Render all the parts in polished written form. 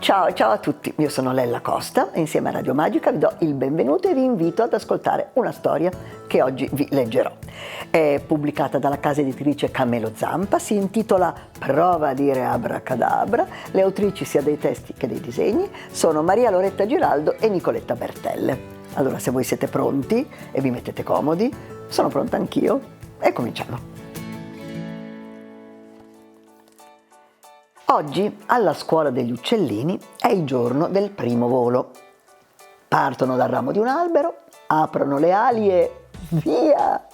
Ciao, ciao a tutti, io sono Lella Costa e insieme a Radio Magica vi do il benvenuto e vi invito ad ascoltare una storia che oggi vi leggerò. È pubblicata dalla casa editrice Camelo Zampa, si intitola Prova a dire abracadabra. Le autrici sia dei testi che dei disegni sono Maria Loretta Giraldo e Nicoletta Bertelle. Allora, se voi siete pronti e vi mettete comodi, sono pronta anch'io e cominciamo. Oggi alla scuola degli uccellini è il giorno del primo volo. Partono dal ramo di un albero, aprono le ali e via!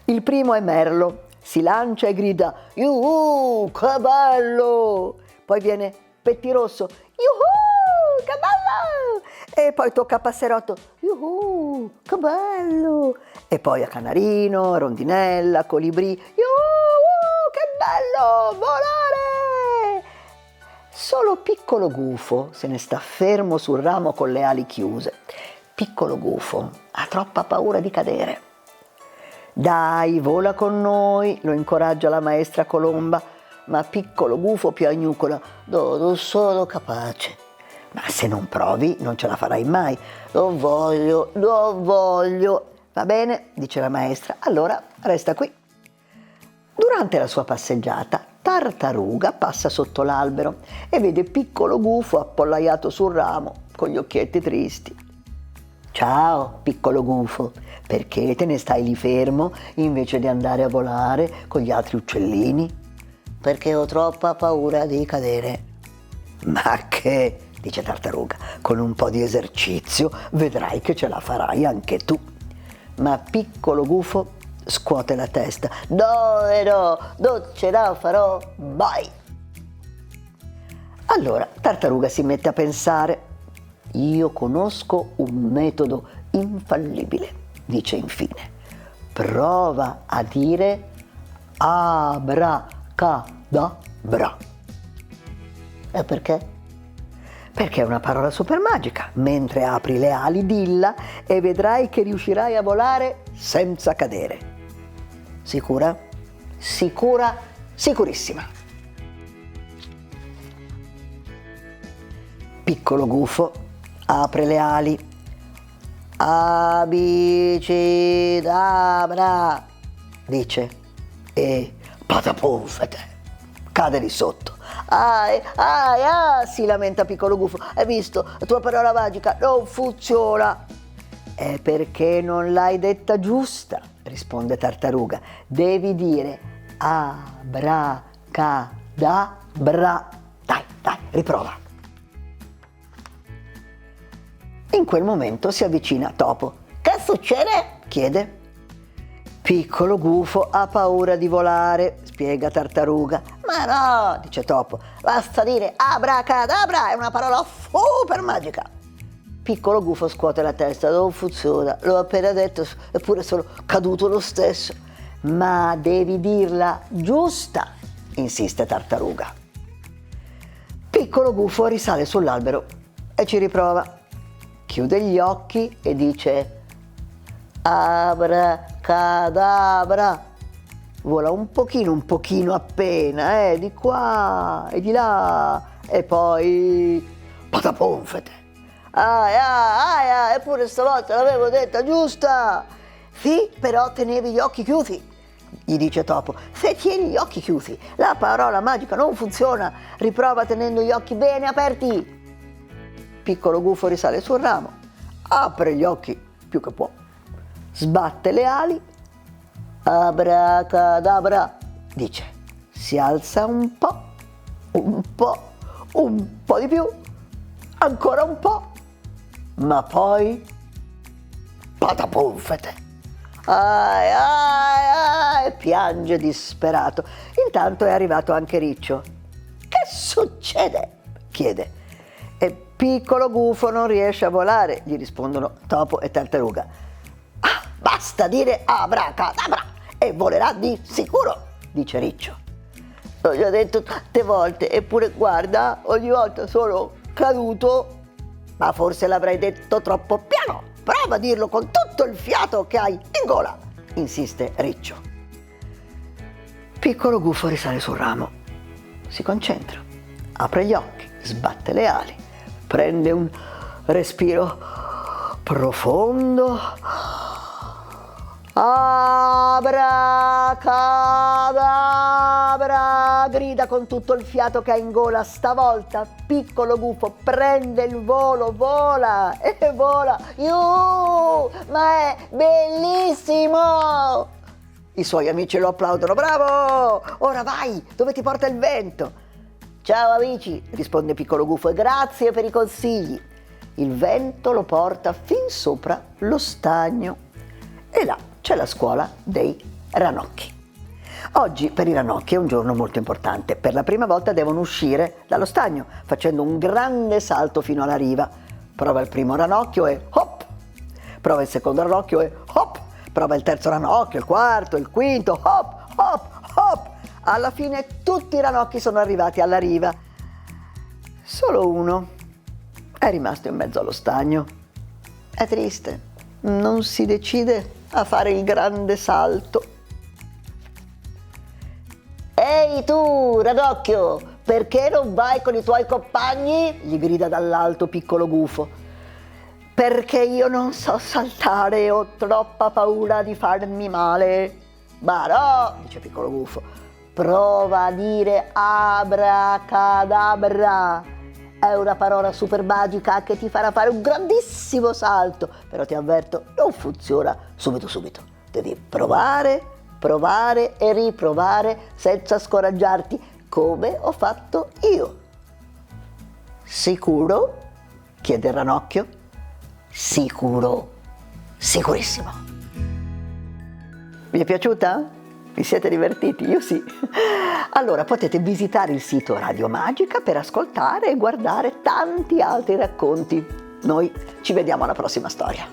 Il primo è Merlo, si lancia e grida «Yuhu, che bello!» Poi viene Pettirosso «Yuhu, che bello!» E poi tocca a Passerotto «Yuhu, che bello!» E poi a Canarino, Rondinella, Colibrì «Yuhu, che bello, volare!» Solo Piccolo Gufo se ne sta fermo sul ramo con le ali chiuse. Piccolo Gufo ha troppa paura di cadere. «Dai, vola con noi», lo incoraggia la maestra Colomba, ma Piccolo Gufo piagnucola «No, non sono capace». «Ma se non provi non ce la farai mai». Non voglio». «Va bene», dice la maestra, «allora resta qui». Durante la sua passeggiata, Tartaruga passa sotto l'albero e vede Piccolo Gufo appollaiato sul ramo con gli occhietti tristi. «Ciao, Piccolo Gufo, perché te ne stai lì fermo invece di andare a volare con gli altri uccellini?» «Perché ho troppa paura di cadere». «Ma che?» dice Tartaruga, «con un po' di esercizio vedrai che ce la farai anche tu». Ma Piccolo Gufo scuote la testa. No, non ce la farò mai. Allora Tartaruga si mette a pensare. «Io conosco un metodo infallibile», dice infine. «Prova a dire abracadabra». E perché? Perché è una parola super magica. Mentre apri le ali dilla e vedrai che riuscirai a volare senza cadere. Sicura? Sicura? Sicurissima. Piccolo Gufo apre le ali. Abicedabra, dice, e patapufete, cade lì sotto. Si lamenta Piccolo Gufo. Hai visto? La tua parola magica non funziona. È perché non l'hai detta giusta, risponde Tartaruga. Devi dire abracadabra. Dai, riprova. In quel momento si avvicina Topo. «Che succede?» chiede. «Piccolo Gufo ha paura di volare», spiega Tartaruga. «Ma no», dice Topo, «basta dire abracadabra, è una parola super magica». Piccolo Gufo scuote la testa. «Non funziona, l'ho appena detto, eppure sono caduto lo stesso». «Ma devi dirla giusta», insiste Tartaruga. Piccolo Gufo risale sull'albero e ci riprova. Chiude gli occhi e dice abracadabra. Vola un pochino appena, di qua e di là, e poi pataponfete. Eppure stavolta l'avevo detta giusta. Sì, però tenevi gli occhi chiusi, gli dice Topo. Se tieni gli occhi chiusi, la parola magica non funziona. Riprova tenendo gli occhi bene aperti. Piccolo Gufo risale sul ramo, apre gli occhi più che può, sbatte le ali, abracadabra, dice, si alza un po' di più, ancora un po', ma poi pataponfete. Piange disperato. Intanto è arrivato anche Riccio. «Che succede?» chiede. «E Piccolo Gufo non riesce a volare», gli rispondono Topo e Tartaruga. «Basta dire abracadabra e volerà di sicuro», dice Riccio. «L'ho già detto tante volte, eppure guarda, ogni volta sono caduto». «Ma forse l'avrai detto troppo piano. Prova a dirlo con tutto il fiato che hai in gola», insiste Riccio. Piccolo Gufo risale sul ramo, si concentra, apre gli occhi, sbatte le ali prende un respiro profondo. Abracadabra, grida con tutto il fiato che ha in gola. Stavolta Piccolo Gufo prende il volo, vola e vola. Ma è bellissimo! I suoi amici lo applaudono. Bravo! Ora vai, dove ti porta il vento? Ciao amici, risponde Piccolo Gufo, e grazie per i consigli. Il vento lo porta fin sopra lo stagno e là c'è la scuola dei ranocchi. Oggi per i ranocchi è un giorno molto importante. Per la prima volta devono uscire dallo stagno facendo un grande salto fino alla riva. Prova il primo ranocchio e hop! Prova il secondo ranocchio e hop! Prova il terzo ranocchio, il quarto, il quinto, hop, hop, hop! Alla fine tutti i ranocchi sono arrivati alla riva. Solo uno è rimasto in mezzo allo stagno. È triste, non si decide a fare il grande salto. Ehi tu, ranocchio, perché non vai con i tuoi compagni? Gli grida dall'alto Piccolo Gufo. Perché io non so saltare e ho troppa paura di farmi male. Ma no, dice Piccolo Gufo, prova a dire abracadabra. È una parola super magica che ti farà fare un grandissimo salto, però ti avverto, non funziona subito. Devi provare e riprovare senza scoraggiarti, come ho fatto io. Sicuro? Chiede il ranocchio. Sicuro, sicurissimo. Vi è piaciuta? Vi siete divertiti? Io sì. Allora potete visitare il sito Radio Magica per ascoltare e guardare tanti altri racconti. Noi ci vediamo alla prossima storia.